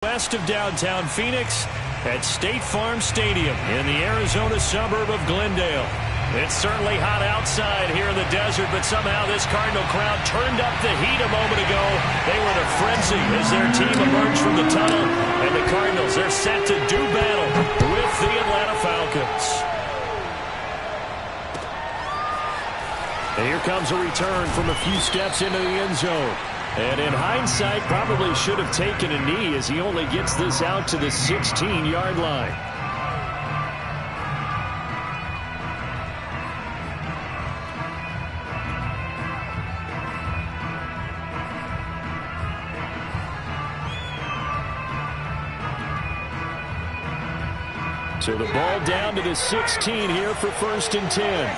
West of downtown Phoenix at State Farm Stadium in the Arizona suburb of Glendale. It's certainly hot outside here in the desert, but somehow this Cardinal crowd turned up the heat a moment ago. They were in a frenzy as their team emerged from the tunnel, and the Cardinals are set to do battle with the Atlanta Falcons. And here comes a return from a few steps into the end zone. And in hindsight, probably should have taken a knee as he only gets this out to the 16-yard line. So the ball down to the 16 here for 1st and 10.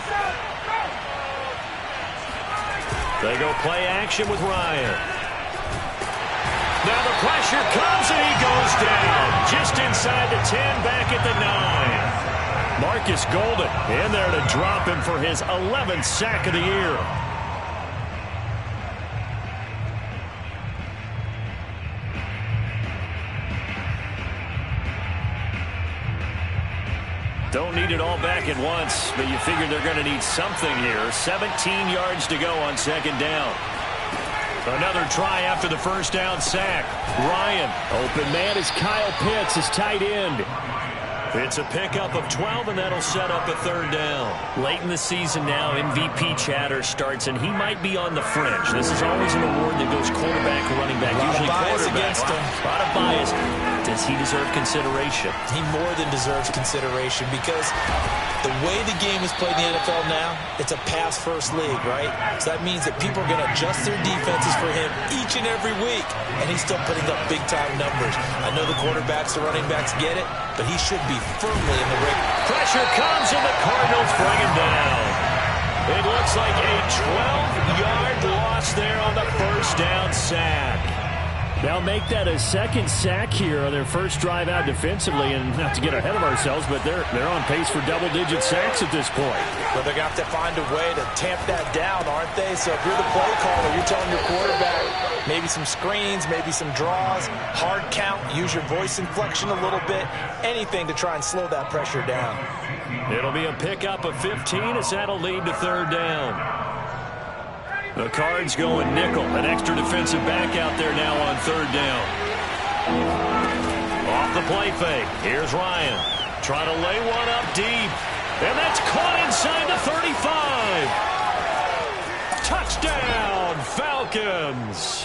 They go play action with Ryan. Now the pressure comes and he goes down. Just inside the 10, back at the 9. Marcus Golden in there to drop him for his 11th sack of the year. Don't need it all back at once, but you figure they're going to need something here. 17 yards to go on 2nd down. Another try after the 1st down sack. Ryan, open man is Kyle Pitts, his tight end. It's a pickup of 12, and that'll set up a 3rd down. Late in the season now, MVP chatter starts, and he might be on the fringe. This is always an award that goes quarterback or running back. Usually quarterback. Against him. A lot of bias. Does he deserve consideration? He more than deserves consideration because the way the game is played in the NFL now, it's a pass-first league, right? So that means that people are going to adjust their defenses for him each and every week, and he's still putting up big-time numbers. I know the quarterbacks, the running backs get it, but he should be firmly in the ring. Pressure comes, and the Cardinals bring him down. It looks like a 12-yard loss there on the 1st down sack. They'll make that a 2nd sack here on their first drive out defensively, and not to get ahead of ourselves, but they're on pace for double-digit sacks at this point. But they're going to have to find a way to tamp that down, aren't they? So if you're the play caller, you're telling your quarterback maybe some screens, maybe some draws, hard count, use your voice inflection a little bit, anything to try and slow that pressure down. It'll be a pickup of 15 as that'll lead to 3rd down. The Cards going nickel. An extra defensive back out there now on 3rd down. Off the play fake. Here's Ryan. Trying to lay one up deep. And that's caught inside the 35. Touchdown, Falcons.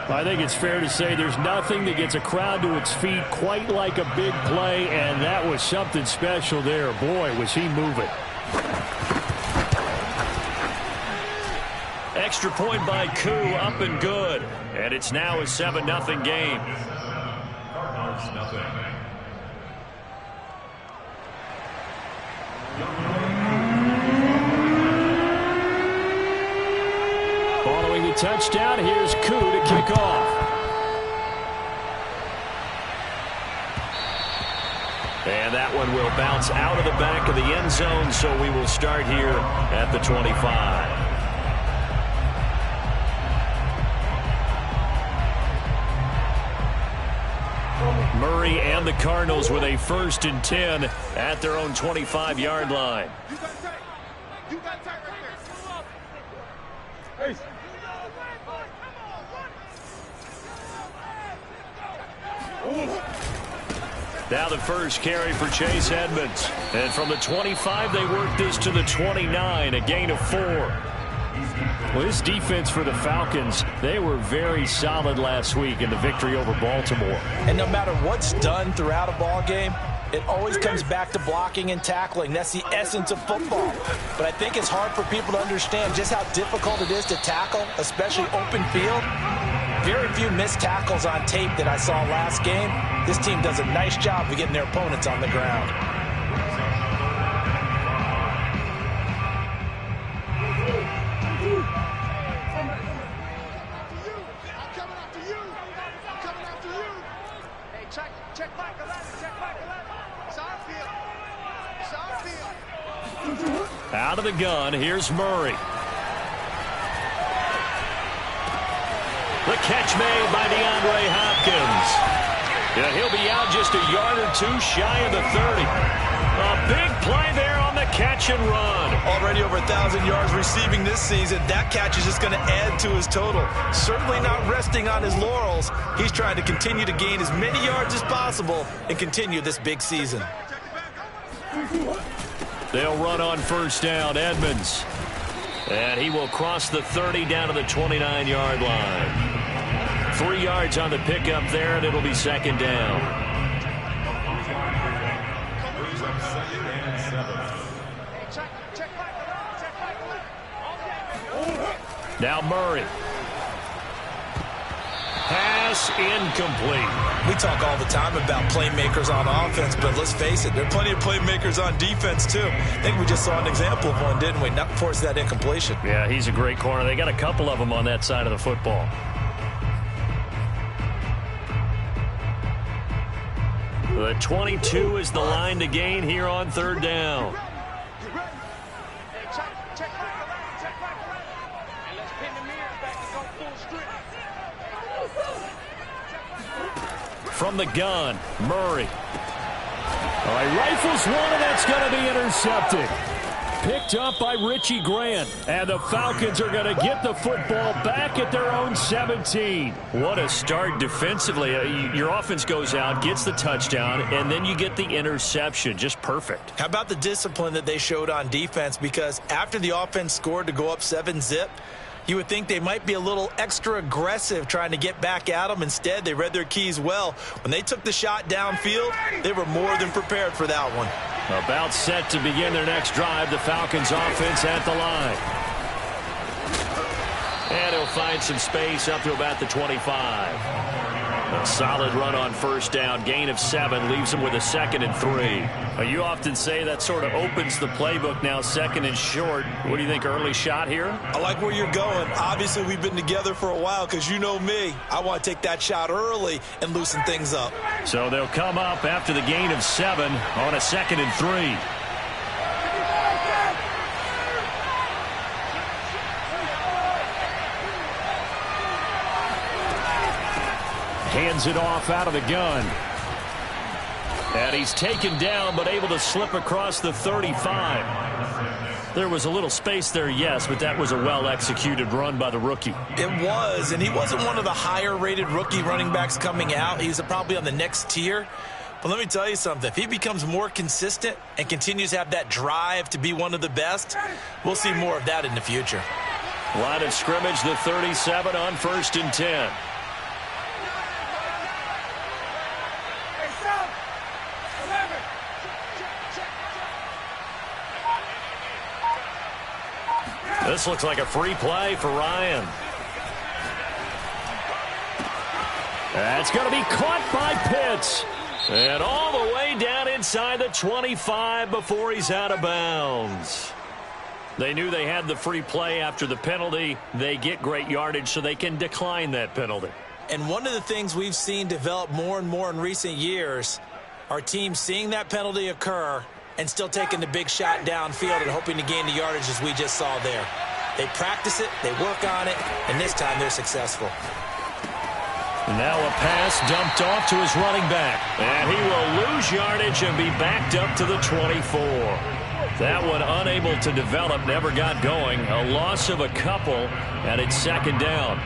I think it's fair to say there's nothing that gets a crowd to its feet quite like a big play, and that was something special there. Boy, was he moving. Extra point by Koo, up and good. And it's now a 7-0 game. Following the touchdown, here's Koo to kick off. And that one will bounce out of the back of the end zone, so we will start here at the 25. Murray and the Cardinals with a 1st and 10 at their own 25-yard line. You got tight right there. Now the first carry for Chase Edmonds. And from the 25, they work this to the 29, a gain of 4. Well, this defense for the Falcons, they were very solid last week in the victory over Baltimore. And no matter what's done throughout a ball game, it always comes back to blocking and tackling. That's the essence of football. But I think it's hard for people to understand just how difficult it is to tackle, especially open field. Very few missed tackles on tape that I saw last game. This team does a nice job of getting their opponents on the ground. Out of the gun, here's Murray. The catch made by DeAndre Hopkins. Yeah, he'll be out just a yard or two shy of the 30. A big play there on the catch and run. Already over 1,000 yards receiving this season. That catch is just going to add to his total. Certainly not resting on his laurels. He's trying to continue to gain as many yards as possible and continue this big season. They'll run on first down. Edmonds. And he will cross the 30 down to the 29-yard line. 3 yards on the pickup there, and it'll be second down. Now Murray. Pass incomplete. We talk all the time about playmakers on offense, but let's face it, there are plenty of playmakers on defense, too. I think we just saw an example of one, didn't we? Not force that incompletion. Yeah, he's a great corner. They got a couple of them on that side of the football. The 22 is the line to gain here on third down. From the gun, Murray. All right, rifles one, and that's going to be intercepted. Picked up by Richie Grant. And the Falcons are going to get the football back at their own 17. What a start defensively. Your offense goes out, gets the touchdown, and then you get the interception. Just perfect. How about the discipline that they showed on defense? Because after the offense scored to go up 7-zip, you would think they might be a little extra aggressive trying to get back at them. Instead, they read their keys well. When they took the shot downfield, they were more than prepared for that one. About set to begin their next drive, the Falcons offense at the line. And he'll find some space up to about the 25. A solid run on first down. Gain of 7 leaves him with a 2nd and 3. You often say that sort of opens the playbook now, 2nd and short. What do you think, early shot here? I like where you're going. Obviously, we've been together for a while because you know me. I want to take that shot early and loosen things up. So they'll come up after the gain of 7 on a 2nd and 3. Hands it off out of the gun. And he's taken down, but able to slip across the 35. There was a little space there, yes, but that was a well-executed run by the rookie. It was, and he wasn't one of the higher-rated rookie running backs coming out. He's probably on the next tier. But let me tell you something. If he becomes more consistent and continues to have that drive to be one of the best, we'll see more of that in the future. Line of scrimmage, the 37 on 1st and 10. This looks like a free play for Ryan. That's going to be caught by Pitts. And all the way down inside the 25 before he's out of bounds. They knew they had the free play after the penalty. They get great yardage so they can decline that penalty. And one of the things we've seen develop more and more in recent years are teams seeing that penalty occur and still taking the big shot downfield and hoping to gain the yardage as we just saw there. They practice it, they work on it, and this time they're successful. Now a pass dumped off to his running back. And he will lose yardage and be backed up to the 24. That one unable to develop, never got going. A loss of a couple, and it's 2nd down.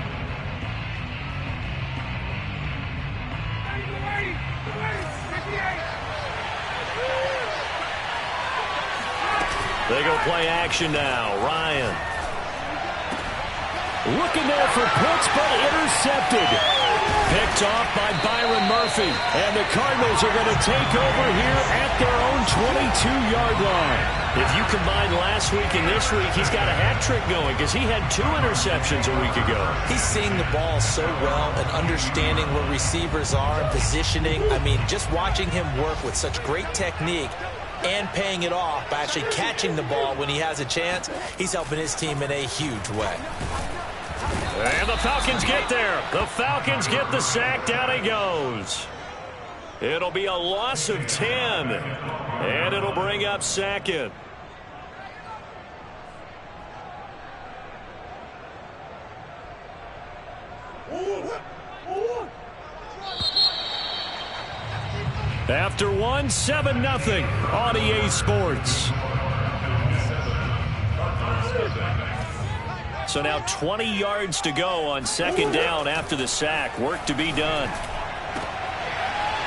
They go play action now. Ryan. Looking there for Pitts, but intercepted. Picked off by Byron Murphy. And the Cardinals are going to take over here at their own 22-yard line. If you combine last week and this week, he's got a hat trick going because he had 2 interceptions a week ago. He's seeing the ball so well and understanding where receivers are and positioning. I mean, just watching him work with such great technique and paying it off by actually catching the ball when he has a chance, he's helping his team in a huge way. And the Falcons get there. The Falcons get the sack. Down he goes. It'll be a loss of 10. And it'll bring up 2nd. After one, 7-0 on EA Sports. So now 20 yards to go on second down after the sack. Work to be done.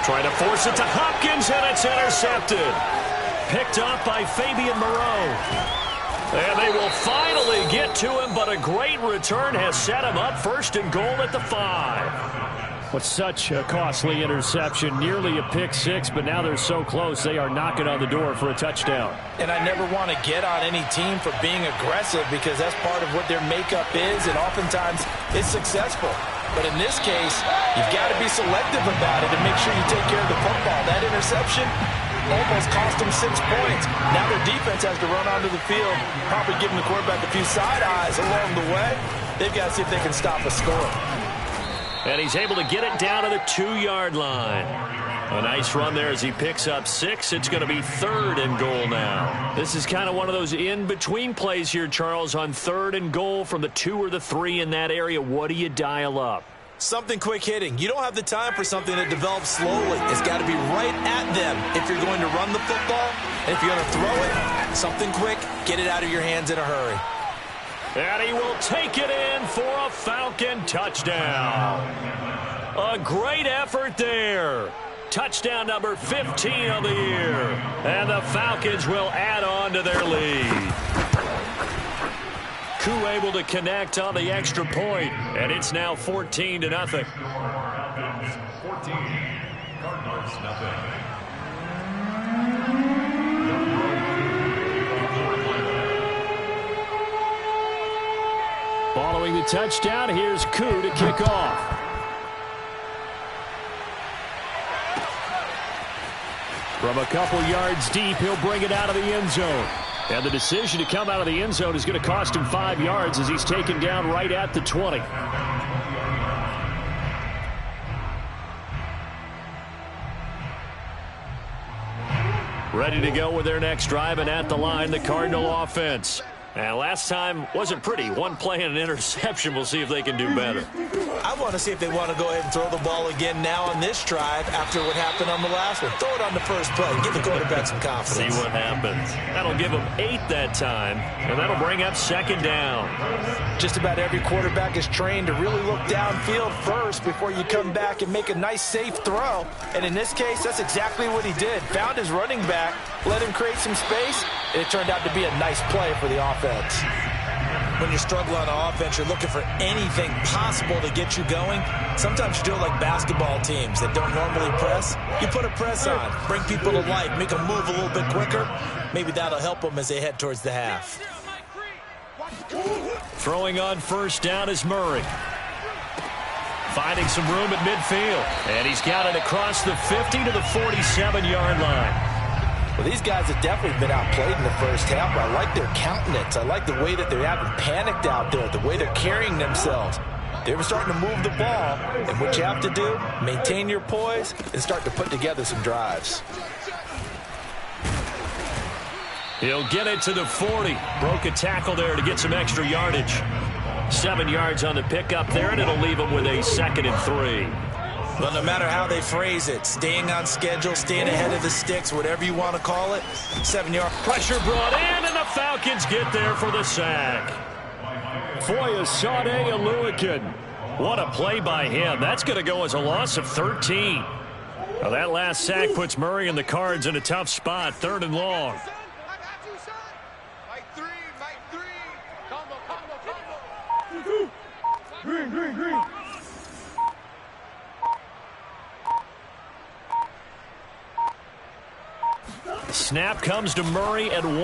Trying to force it to Hopkins, and it's intercepted. Picked up by Fabian Moreau. And they will finally get to him, but a great return has set him up first and goal at the 5. What's such a costly interception, nearly a pick six, but now they're so close they are knocking on the door for a touchdown. And I never want to get on any team for being aggressive because that's part of what their makeup is, and oftentimes it's successful. But in this case, you've got to be selective about it and make sure you take care of the football. That interception almost cost them 6 points. Now their defense has to run onto the field, probably giving the quarterback a few side eyes along the way. They've got to see if they can stop a score. And he's able to get it down to the 2-yard line. A nice run there as he picks up 6. It's going to be 3rd and goal now. This is kind of one of those in-between plays here, Charles, on 3rd and goal from the 2 or the 3 in that area. What do you dial up? Something quick hitting. You don't have the time for something that develops slowly. It's got to be right at them if you're going to run the football. And if you're going to throw it, something quick, get it out of your hands in a hurry. And he will take it in for a Falcon touchdown. A great effort there. Touchdown number 15 of the year. And the Falcons will add on to their lead. Koo able to connect on the extra point, and it's now 14-0. 14, Cardinals, nothing. Following the touchdown, here's Koo to kick off. From a couple yards deep, he'll bring it out of the end zone. And the decision to come out of the end zone is going to cost him 5 yards as he's taken down right at the 20. Ready to go with their next drive, and at the line, the Cardinal offense. And last time wasn't pretty. One play and an interception. We'll see if they can do better. I want to see if they want to go ahead and throw the ball again now on this drive after what happened on the last one. Throw it on the first play. Give the quarterback some confidence. See what happens. That'll give them 8 that time, and that'll bring up second down. Just about every quarterback is trained to really look downfield first before you come back and make a nice, safe throw. And in this case, that's exactly what he did. Found his running back, let him create some space, and it turned out to be a nice play for the offense. When you struggle on offense, you're looking for anything possible to get you going. Sometimes you do it like basketball teams that don't normally press. You put a press on, bring people to life, make them move a little bit quicker. Maybe that'll help them as they head towards the half. Throwing on first down is Murray. Finding some room at midfield. And he's got it across the 50 to the 47-yard line. Well, these guys have definitely been outplayed in the first half. I like their countenance. I like the way that they haven't panicked out there, the way they're carrying themselves. They were starting to move the ball, and what you have to do, maintain your poise and start to put together some drives. He'll get it to the 40. Broke a tackle there to get some extra yardage. 7 yards on the pickup there, and it'll leave him with a 2nd and 3. Well, no matter how they phrase it, staying on schedule, staying ahead of the sticks, whatever you want to call it, 7-yard pressure brought in, and the Falcons get there for the sack. Foyesade Aluakin. What a play by him. That's going to go as a loss of 13. Now that last sack puts Murray and the Cards in a tough spot, 3rd and long. Green. Snap comes to Murray at 1.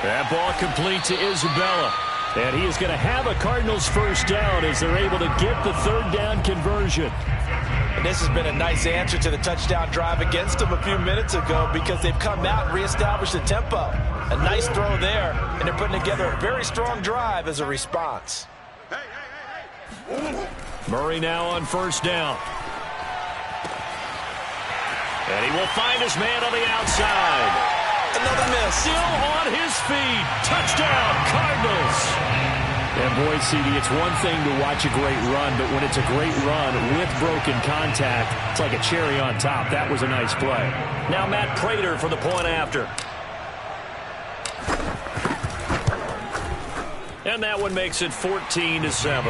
That ball complete to Isabella. And he is going to have a Cardinals first down as they're able to get the 3rd down conversion. And this has been a nice answer to the touchdown drive against them a few minutes ago because they've come out and reestablished the tempo. A nice throw there, and they're putting together a very strong drive as a response. Murray now on first down. And he will find his man on the outside. Another miss. Still on his feet. Touchdown, Cardinals. And boy, CD, it's one thing to watch a great run, but when it's a great run with broken contact, it's like a cherry on top. That was a nice play. Now Matt Prater for the point after. And that one makes it 14-7.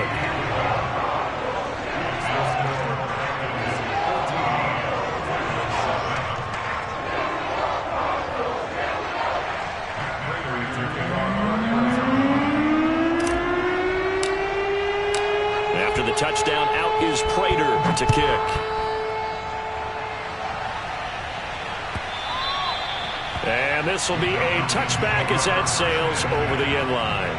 After the touchdown, out is Prater to kick. And this will be a touchback as that sails over the end line.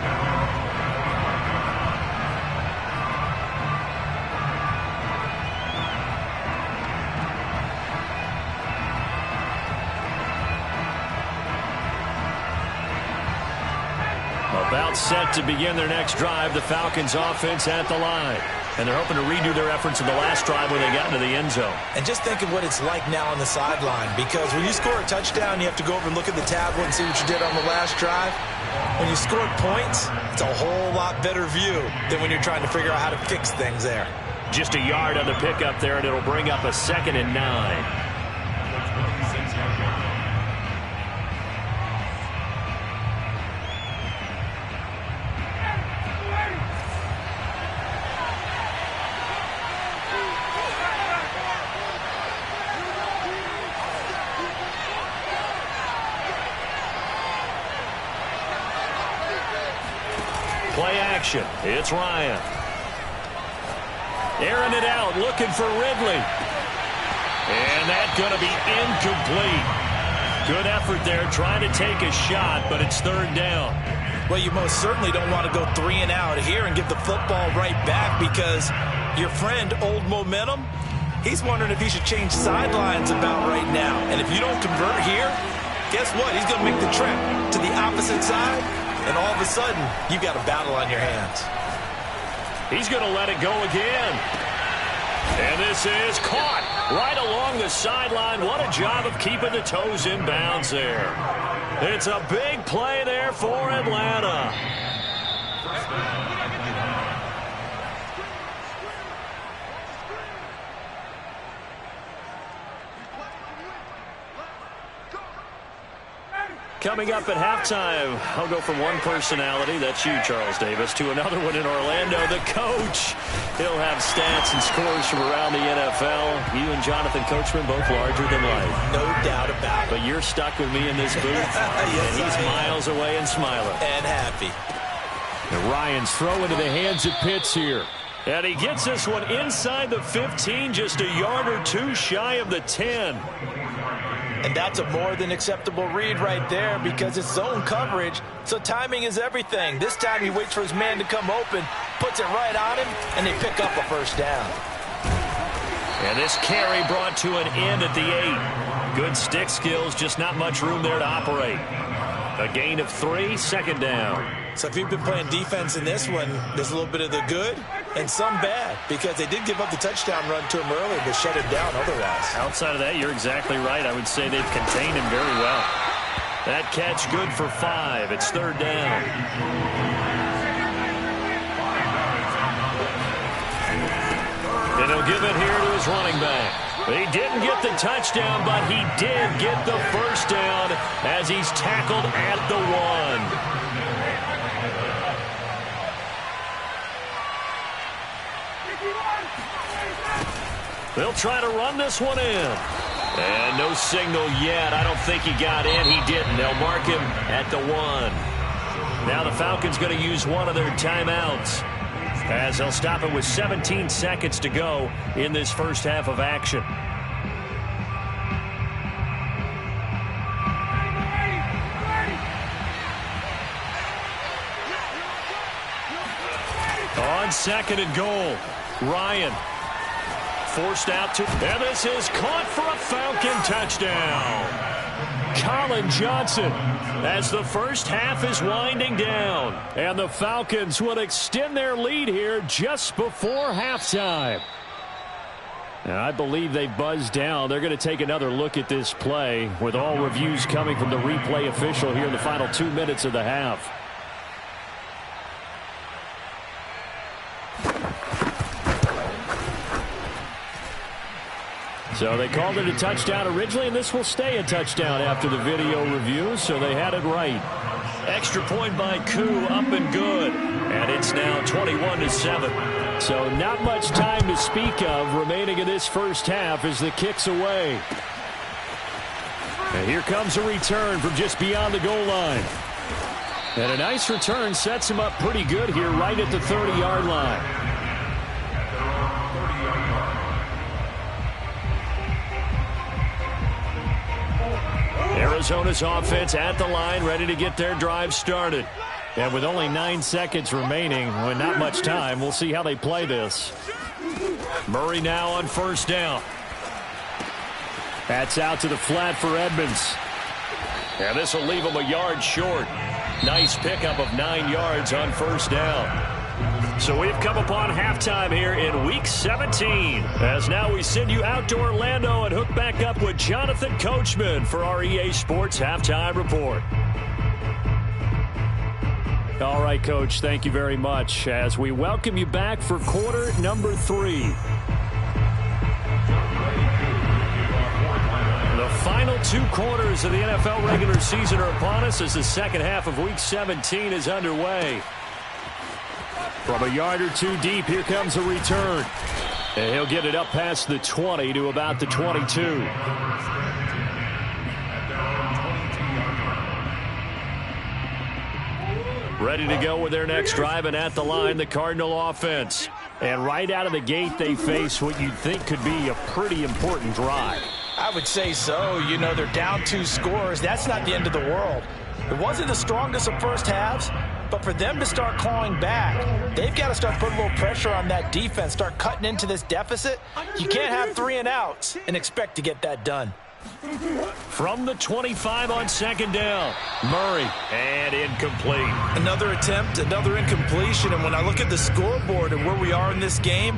About set to begin their next drive, the Falcons offense at the line. And they're hoping to redo their efforts in the last drive when they got into the end zone. And just think of what it's like now on the sideline, because when you score a touchdown, you have to go over and look at the tablet and see what you did on the last drive. When you score points, it's a whole lot better view than when you're trying to figure out how to fix things there. Just a yard on the pickup there, and it'll bring up a 2nd and 9. Play action. It's Ryan. Airing it out, looking for Ridley. And that's going to be incomplete. Good effort there, trying to take a shot, but it's 3rd down. Well, you most certainly don't want to go 3 and out here and give the football right back, because your friend, Old Momentum, he's wondering if he should change sidelines about right now. And if you don't convert here, guess what? He's going to make the trip to the opposite side. And all of a sudden, you've got a battle on your hands. He's going to let it go again. And this is caught right along the sideline. What a job of keeping the toes in bounds there. It's a big play there for Atlanta. Coming up at halftime, I'll go from one personality, that's you, Charles Davis, to another one in Orlando, the coach. He'll have stats and scores from around the NFL. You and Jonathan Coachman both larger than life. No doubt about it. But you're stuck with me in this booth, yes, and he's miles away and smiling. And happy. And Ryan's throw into the hands of Pitts here. And he gets this one inside the 15, just a yard or two shy of the 10. And that's a more than acceptable read right there, because it's zone coverage, so timing is everything. This time he waits for his man to come open, puts it right on him, and they pick up a 1st down. And this carry brought to an end at the 8. Good stick skills, just not much room there to operate. A gain of 3, 2nd down. So if you've been playing defense in this one, there's a little bit of the good and some bad, because they did give up the touchdown run to him earlier, but shut him down otherwise. Outside of that, you're exactly right. I would say they've contained him very well. That catch good for 5. It's 3rd down. And he'll give it here to his running back. He didn't get the touchdown, but he did get the 1st down as he's tackled at the 1. They'll try to run this one in. And no signal yet. I don't think he got in. He didn't. They'll mark him at the 1. Now the Falcons going to use one of their timeouts, as they'll stop it with 17 seconds to go in this first half of action. On 2nd and goal, Ryan forced out to, and this is caught for a Falcon touchdown. Colin Johnson, as the first half is winding down, and the Falcons will extend their lead here just before halftime. And I believe they buzzed down. They're going to take another look at this play, with all reviews coming from the replay official here in the final 2 minutes of the half. So they called it a touchdown originally, and this will stay a touchdown after the video review, so they had it right. Extra point by Koo, up and good. And it's now 21-7. So not much time to speak of remaining in this first half as the kick's away. And here comes a return from just beyond the goal line. And a nice return sets him up pretty good here right at the 30-yard line. Arizona's offense at the line, ready to get their drive started. And with only 9 seconds remaining, with not much time, we'll see how they play this. Murray now on first down. That's out to the flat for Edmonds. And this will leave him a yard short. Nice pickup of 9 yards on first down. So we've come upon halftime here in Week 17. As now we send you out to Orlando and hook back up with Jonathan Coachman for our EA Sports Halftime Report. All right, Coach, thank you very much as we welcome you back for quarter number 3. The final 2 quarters of the NFL regular season are upon us as the second half of Week 17 is underway. From a yard or 2 deep, here comes a return. And he'll get it up past the 20 to about the 22. Ready to go with their next drive, and at the line, the Cardinal offense. And right out of the gate, they face what you'd think could be a pretty important drive. I would say so. You know, they're down 2 scores. That's not the end of the world. It wasn't the strongest of first halves, but for them to start clawing back, they've got to start putting a little pressure on that defense, start cutting into this deficit. You can't have 3 and outs and expect to get that done. From the 25 on second down, Murray, and incomplete. Another attempt, another incompletion, and when I look at the scoreboard and where we are in this game,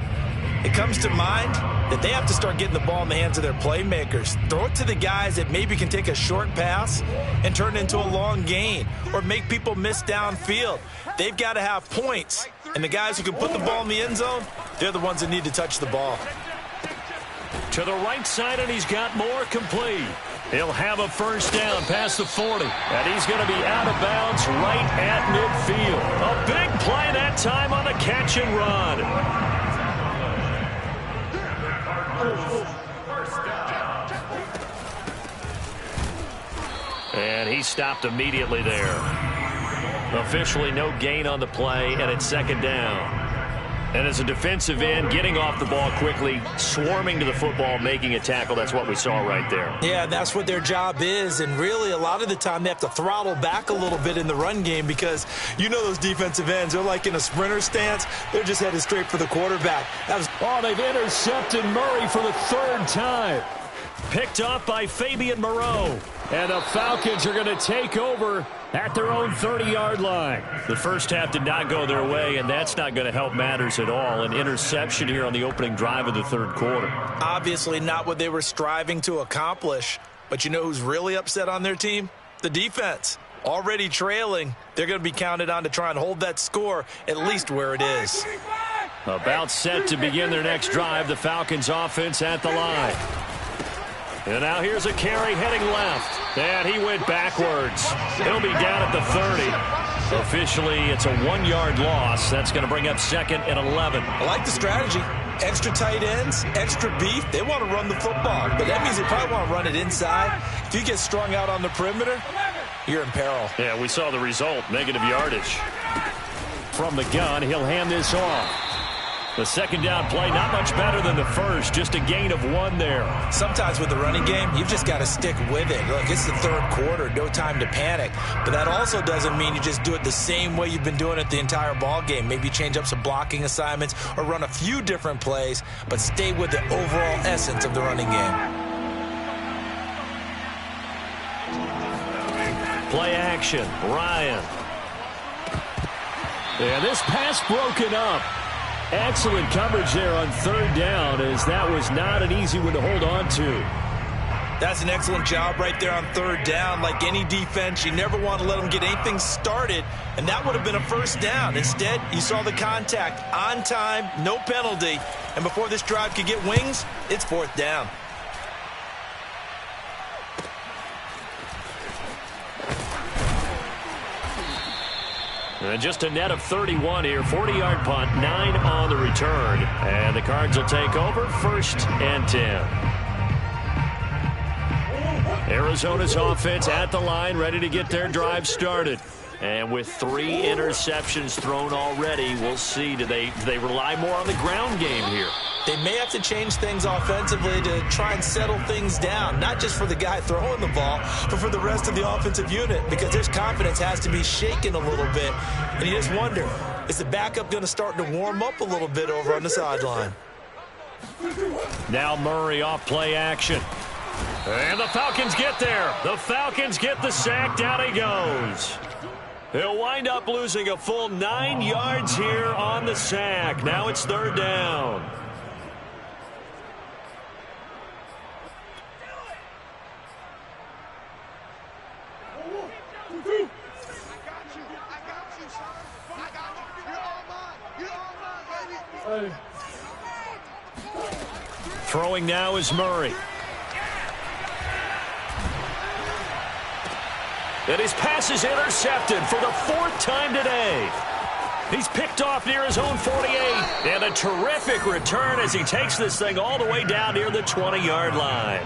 it comes to mind that they have to start getting the ball in the hands of their playmakers. Throw it to the guys that maybe can take a short pass and turn it into a long gain or make people miss downfield. They've got to have points, and the guys who can put the ball in the end zone, they're the ones that need to touch the ball. To the right side, and he's got more complete. He'll have a first down past the 40, and he's going to be out of bounds right at midfield. A big play that time on the catch and run. And he stopped immediately there. Officially no gain on the play, and it's second down. And as a defensive end, getting off the ball quickly, swarming to the football, making a tackle, that's what we saw right there. Yeah, that's what their job is, and really a lot of the time they have to throttle back a little bit in the run game because you know those defensive ends, they're like in a sprinter stance. They're just headed straight for the quarterback. They've intercepted Murray for the 3rd time. Picked off by Fabian Moreau. And the Falcons are going to take over at their own 30-yard line. The first half did not go their way, and that's not going to help matters at all. An interception here on the opening drive of the 3rd quarter. Obviously not what they were striving to accomplish. But you know who's really upset on their team? The defense. Already trailing. They're going to be counted on to try and hold that score at least where it is. About set to begin their next drive, the Falcons offense at the line. And now here's a carry heading left. And he went backwards. He'll be down at the 30. Officially, it's a 1-yard loss. That's going to bring up 2nd and 11. I like the strategy. Extra tight ends, extra beef. They want to run the football. But that means they probably want to run it inside. If you get strung out on the perimeter, you're in peril. Yeah, we saw the result. Negative yardage. From the gun, he'll hand this off. The second down play, not much better than the first. Just a gain of 1 there. Sometimes with the running game, you've just got to stick with it. Look, it's the 3rd quarter. No time to panic. But that also doesn't mean you just do it the same way you've been doing it the entire ball game. Maybe change up some blocking assignments or run a few different plays, but stay with the overall essence of the running game. Play action. Ryan. And this pass broken up. Excellent coverage there on 3rd down, as that was not an easy one to hold on to. That's an excellent job right there on 3rd down. Like any defense, you never want to let them get anything started, and that would have been a first down. Instead, you saw the contact on time, no penalty, and before this drive could get wings, it's 4th down. And just a net of 31 here. 40-yard punt, 9 on the return. And the Cards will take over 1st and 10. Arizona's offense at the line, ready to get their drive started. And with 3 interceptions thrown already, we'll see. Do they rely more on the ground game here? They may have to change things offensively to try and settle things down, not just for the guy throwing the ball, but for the rest of the offensive unit, because his confidence has to be shaken a little bit. And you just wonder, is the backup going to start to warm up a little bit over on the sideline? Now Murray off play action. And the Falcons get there. The Falcons get the sack. Down he goes. He'll wind up losing a full 9 yards here on the sack. Now it's 3rd down. Throwing now is Murray. And his pass is intercepted for the 4th time today. He's picked off near his own 48. And a terrific return as he takes this thing all the way down near the 20-yard line.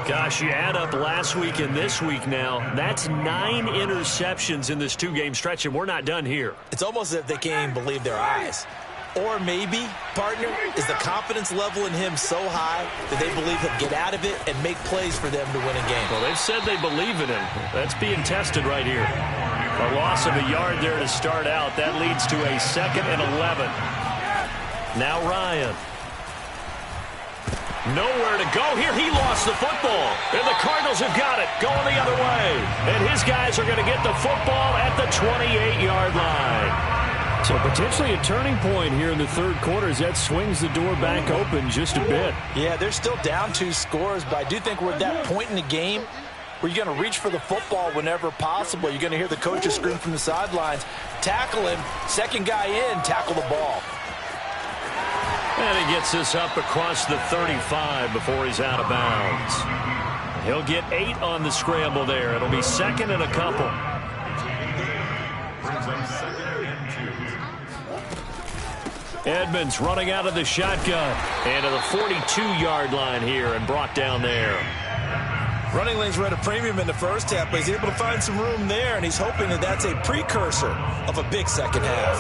Gosh, you add up last week and this week now, that's 9 interceptions in this 2-game stretch, and we're not done here. It's almost as if they can't even believe their eyes. Or maybe, partner, is the confidence level in him so high that they believe he'll get out of it and make plays for them to win a game. Well, they've said they believe in him. That's being tested right here. A loss of a yard there to start out. That leads to a 2nd and 11. Now Ryan. Nowhere to go here. He lost the football. And the Cardinals have got it going the other way. And his guys are going to get the football at the 28-yard line. So potentially a turning point here in the 3rd quarter as that swings the door back open just a bit. Yeah, they're still down 2 scores, but I do think we're at that point in the game where you're going to reach for the football whenever possible. You're going to hear the coaches scream from the sidelines, tackle him, 2nd guy in, tackle the ball. And he gets this up across the 35 before he's out of bounds. He'll get 8 on the scramble there. It'll be 2nd and a couple. Edmonds running out of the shotgun. And to the 42-yard line here and brought down there. Running lanes were at a premium in the first half, but he's able to find some room there, and he's hoping that that's a precursor of a big second half.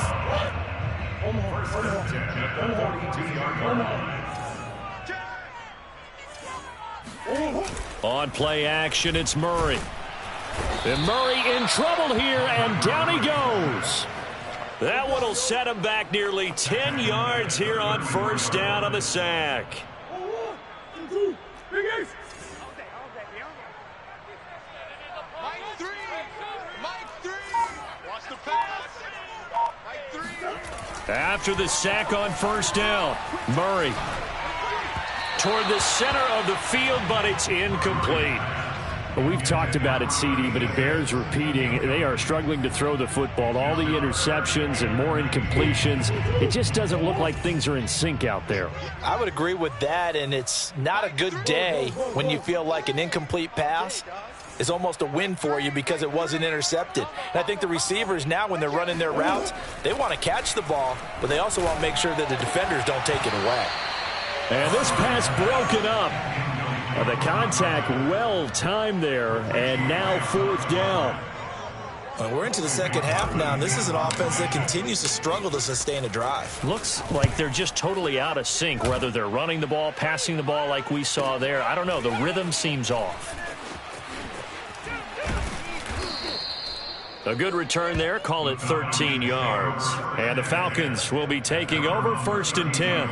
On play action, it's Murray. And Murray in trouble here, and down he goes. That one will set him back nearly 10 yards here on 1st down on the sack. After the sack on 1st down, Murray toward the center of the field, but it's incomplete. Well, we've talked about it, CD, but it bears repeating. They are struggling to throw the football. All the interceptions and more incompletions. It just doesn't look like things are in sync out there. I would agree with that, and it's not a good day when you feel like an incomplete pass is almost a win for you because it wasn't intercepted. And I think the receivers now, when they're running their routes, they want to catch the ball, but they also want to make sure that the defenders don't take it away. And this pass broken up. The contact well timed there, and now 4th down. Well, we're into the second half now, and this is an offense that continues to struggle to sustain a drive. Looks like they're just totally out of sync, whether they're running the ball, passing the ball like we saw there. I don't know. The rhythm seems off. A good return there. Call it 13 yards. And the Falcons will be taking over 1st and 10.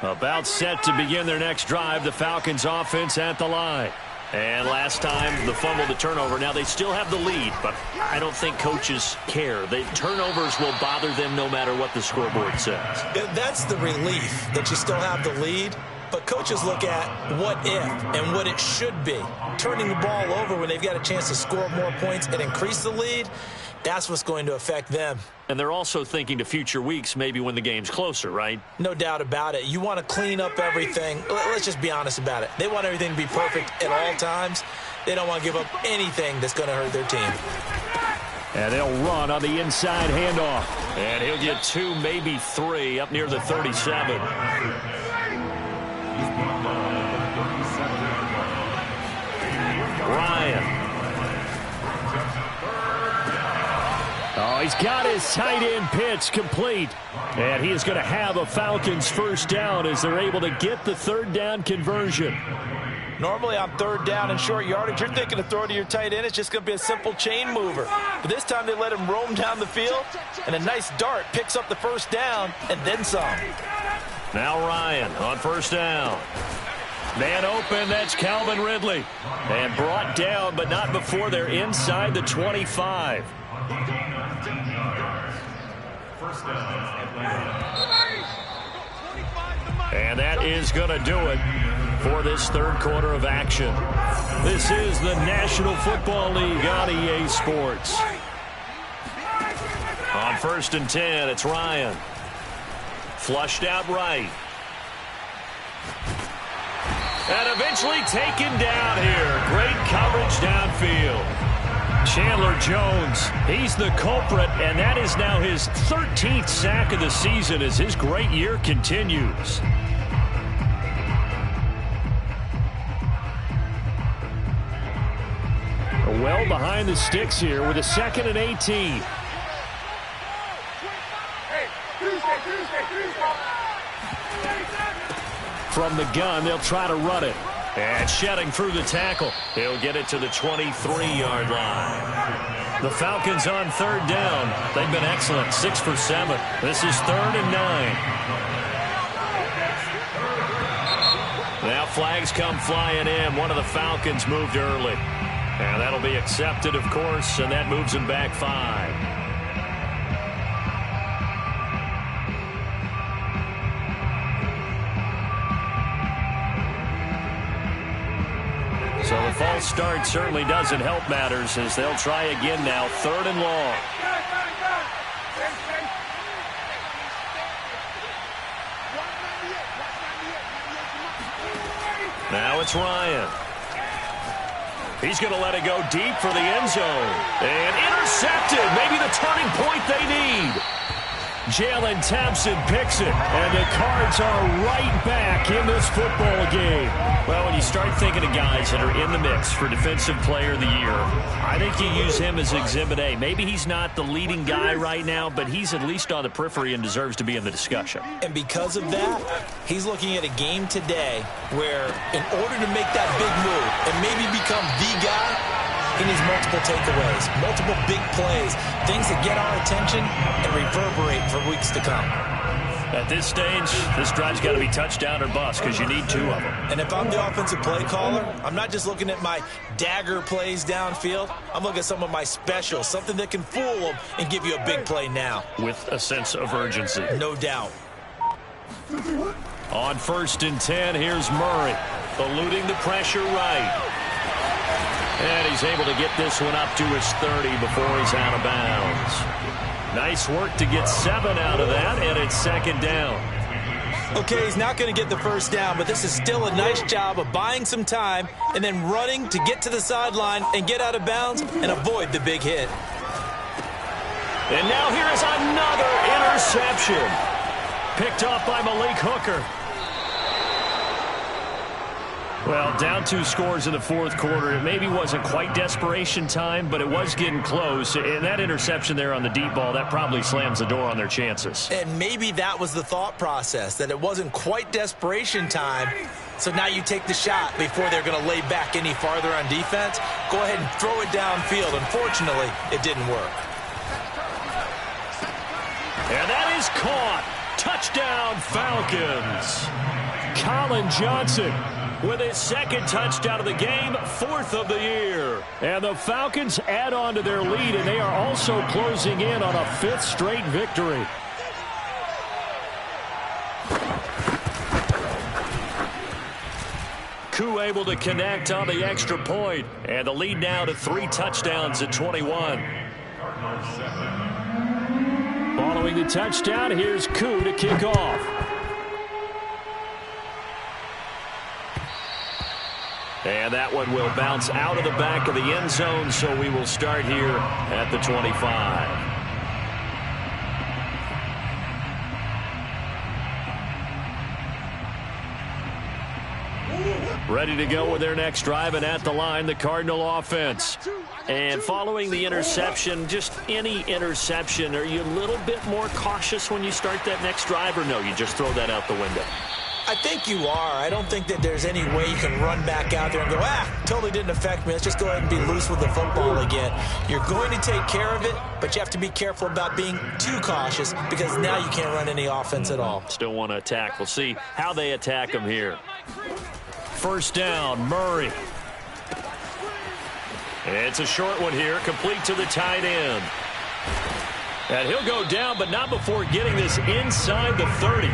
About set to begin their next drive. The Falcons offense at the line. And last time, the fumble, the turnover. Now, they still have the lead, but I don't think coaches care. The turnovers will bother them no matter what the scoreboard says. That's the relief, that you still have the lead. But coaches look at what if and what it should be. Turning the ball over when they've got a chance to score more points and increase the lead That's what's going to affect them. And they're also thinking to future weeks, maybe when the game's closer, right? No doubt about it. You want to clean up everything. Let's just be honest about it. They want everything to be perfect at all times. They don't want to give up anything that's going to hurt their team. And they'll run on the inside handoff. And he'll get 2, maybe 3, up near the 37. Ryan. Oh, he's got his tight end pitch complete. And he is going to have a Falcons first down as they're able to get the third down conversion. Normally on third down and short yardage, you're thinking to throw to your tight end. It's just going to be a simple chain mover. But this time they let him roam down the field, and a nice dart picks up the first down and then some. Now Ryan on first down. Man open, that's Calvin Ridley. And brought down, but not before they're inside the 25. And that is going to do it for this third quarter of action. This is the National Football League on EA Sports. On 1st and 10, it's Ryan. Flushed out right. And eventually taken down here. Great coverage downfield. Chandler Jones, he's the culprit, and that is now his 13th sack of the season as his great year continues. Well behind the sticks here with a 2nd and 18. From the gun, they'll try to run it. And shedding through the tackle. He'll get it to the 23-yard line. The Falcons on third down. They've been excellent, 6 for 7. This is 3rd and 9. Now flags come flying in. One of the Falcons moved early. And that'll be accepted, of course, and that moves him back 5. So the false start certainly doesn't help matters as they'll try again now, 3rd and long. Now it's Ryan. He's going to let it go deep for the end zone. And intercepted. Maybe the turning point they need. Jalen Thompson picks it. And the Cards are right back in this football game. Well, when you start thinking of guys that are in the mix for Defensive Player of the Year, I think you use him as Exhibit A. Maybe he's not the leading guy right now, but he's at least on the periphery and deserves to be in the discussion. And because of that, he's looking at a game today where in order to make that big move and maybe become the guy, he needs multiple takeaways, multiple big plays, things that get our attention and reverberate for weeks to come. At this stage, this drive's got to be touchdown or bust because you need 2 of them. And if I'm the offensive play caller, I'm not just looking at my dagger plays downfield. I'm looking at some of my specials, something that can fool them and give you a big play now. With a sense of urgency. No doubt. On 1st and 10, here's Murray, eluding the pressure right. And he's able to get this one up to his 30 before he's out of bounds. Nice work to get 7 out of that, and it's 2nd down. Okay, he's not going to get the first down, but this is still a nice job of buying some time and then running to get to the sideline and get out of bounds and avoid the big hit. And now here is another interception. Picked off by Malik Hooker. Well, down 2 scores in the 4th quarter. It maybe wasn't quite desperation time, but it was getting close. And that interception there on the deep ball, that probably slams the door on their chances. And maybe that was the thought process, that it wasn't quite desperation time. So now you take the shot before they're going to lay back any farther on defense. Go ahead and throw it downfield. Unfortunately, it didn't work. And that is caught. Touchdown, Falcons. Colin Johnson with his 2nd touchdown of the game, 4th of the year. And the Falcons add on to their lead, and they are also closing in on a 5th straight victory. Koo able to connect on the extra point, and the lead now to 3 touchdowns at 21. Cardinals 7. Following the touchdown, here's Koo to kick off. And that one will bounce out of the back of the end zone, so we will start here at the 25. Ready to go with their next drive, and at the line, the Cardinal offense. And following the interception, just any interception, are you a little bit more cautious when you start that next drive, or no, you just throw that out the window? I think you are. I don't think that there's any way you can run back out there and go, totally didn't affect me. Let's just go ahead and be loose with the football again. You're going to take care of it, but you have to be careful about being too cautious because now you can't run any offense at all. Still want to attack. We'll see how they attack them here. First down, Murray. It's a short one here, complete to the tight end. And he'll go down, but not before getting this inside the 30.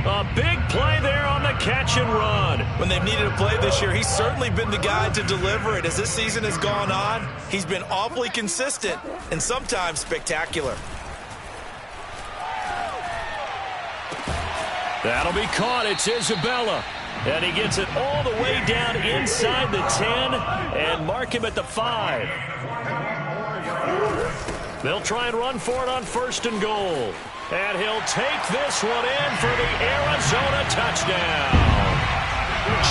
A big play there on the catch and run. When they've needed a play this year, he's certainly been the guy to deliver it. As this season has gone on, he's been awfully consistent and sometimes spectacular. That'll be caught. It's Isabella. And he gets it all the way down inside the 10 and mark him at the 5. They'll try and run for it on first and goal. And he'll take this one in for the Arizona touchdown.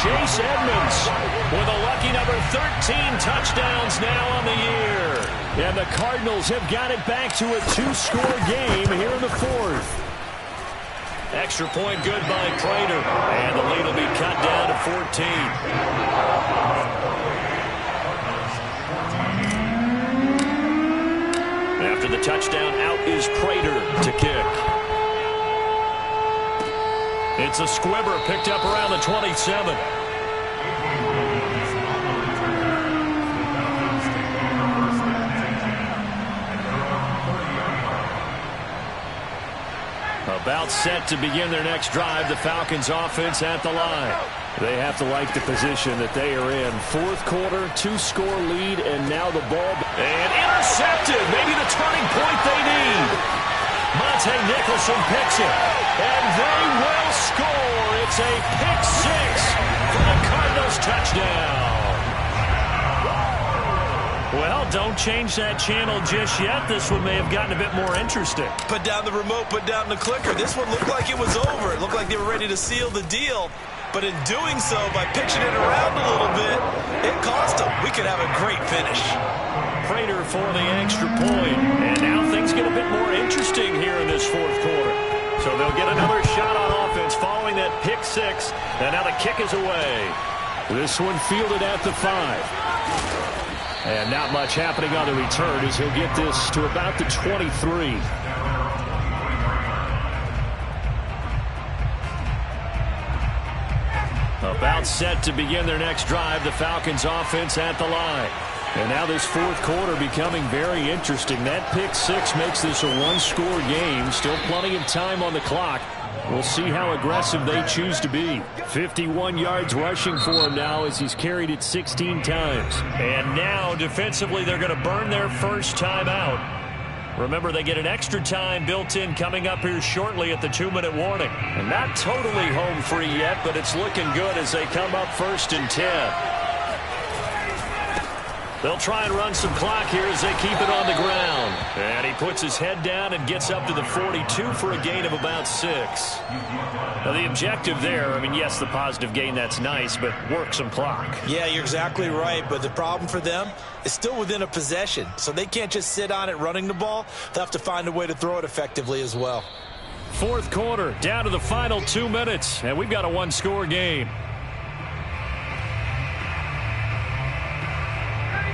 Chase Edmonds with a lucky number 13 touchdowns now on the year. And the Cardinals have got it back to a 2-score game here in the 4th. Extra point good by Prater. And the lead will be cut down to 14. After the touchdown, out is Prater to kick. It's a squibber picked up around the 27. About set to begin their next drive, the Falcons offense at the line. They have to like the position that they are in. 4th quarter, 2-score lead, and now the ball. And intercepted. Maybe the turning point they need. Monte Nicholson picks it. And they will score. It's a pick 6 for the Cardinals touchdown. Well, don't change that channel just yet. This one may have gotten a bit more interesting. Put down the remote, put down the clicker. This one looked like it was over. It looked like they were ready to seal the deal. But in doing so, by pitching it around a little bit, it cost them. We could have a great finish. Prater for the extra point. And now things get a bit more interesting here in this 4th quarter. So they'll get another shot on offense following that pick 6. And now the kick is away. This one fielded at the 5. And not much happening on the return as he'll get this to about the 23. About set to begin their next drive, the Falcons offense at the line. And now this 4th quarter becoming very interesting. That pick 6 makes this a 1-score game. Still plenty of time on the clock. We'll see how aggressive they choose to be. 51 yards rushing for him now as he's carried it 16 times. And now defensively they're going to burn their first time out. Remember, they get an extra time built in coming up here shortly at the 2-minute warning. And not totally home free yet, but it's looking good as they come up 1st and 10. They'll try and run some clock here as they keep it on the ground. And he puts his head down and gets up to the 42 for a gain of about 6. Now the objective there, I mean, yes, the positive gain, that's nice, but work some clock. Yeah, you're exactly right, but the problem for them is still within a possession. So they can't just sit on it running the ball. They'll have to find a way to throw it effectively as well. 4th quarter, down to the final 2 minutes, and we've got a 1-score game.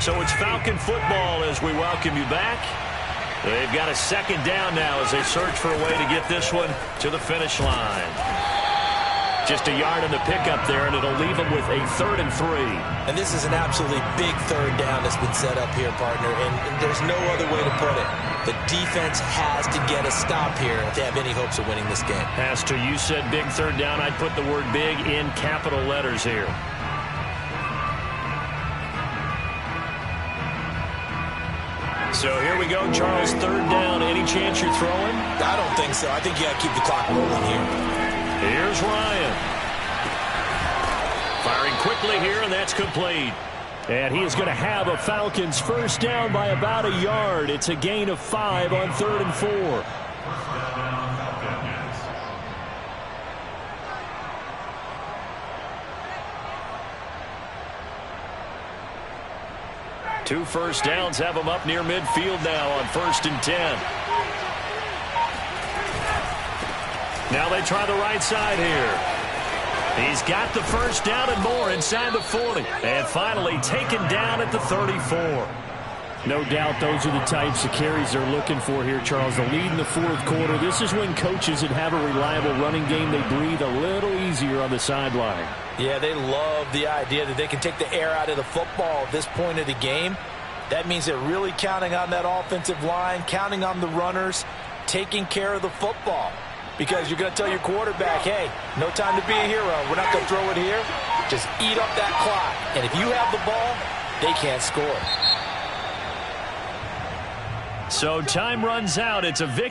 So it's Falcon football as we welcome you back. They've got a 2nd down now as they search for a way to get this one to the finish line. Just a yard on the pickup there, and it'll leave them with a 3rd and 3. And this is an absolutely big 3rd down that's been set up here, partner, and there's no other way to put it. The defense has to get a stop here if they have any hopes of winning this game. As to you said big 3rd down, I'd put the word big in capital letters here. So here we go, Charles, third down. Any chance you're throwing? I don't think so. I think you got to keep the clock rolling here. Here's Ryan. Firing quickly here, and that's complete. And he is going to have a Falcons first down by about a yard. It's a gain of 5 on 3rd and 4. Two first downs have him up near midfield now on 1st and 10. Now they try the right side here. He's got the first down and more inside the 40. And finally taken down at the 34. No doubt those are the types of carries they're looking for here, Charles. The lead in the 4th quarter. This is when coaches that have a reliable running game, they breathe a little easier on the sideline. Yeah, they love the idea that they can take the air out of the football at this point of the game. That means they're really counting on that offensive line, counting on the runners, taking care of the football. Because you're going to tell your quarterback, hey, no time to be a hero. We're not going to throw it here. Just eat up that clock. And if you have the ball, they can't score. So time runs out. It's a victory.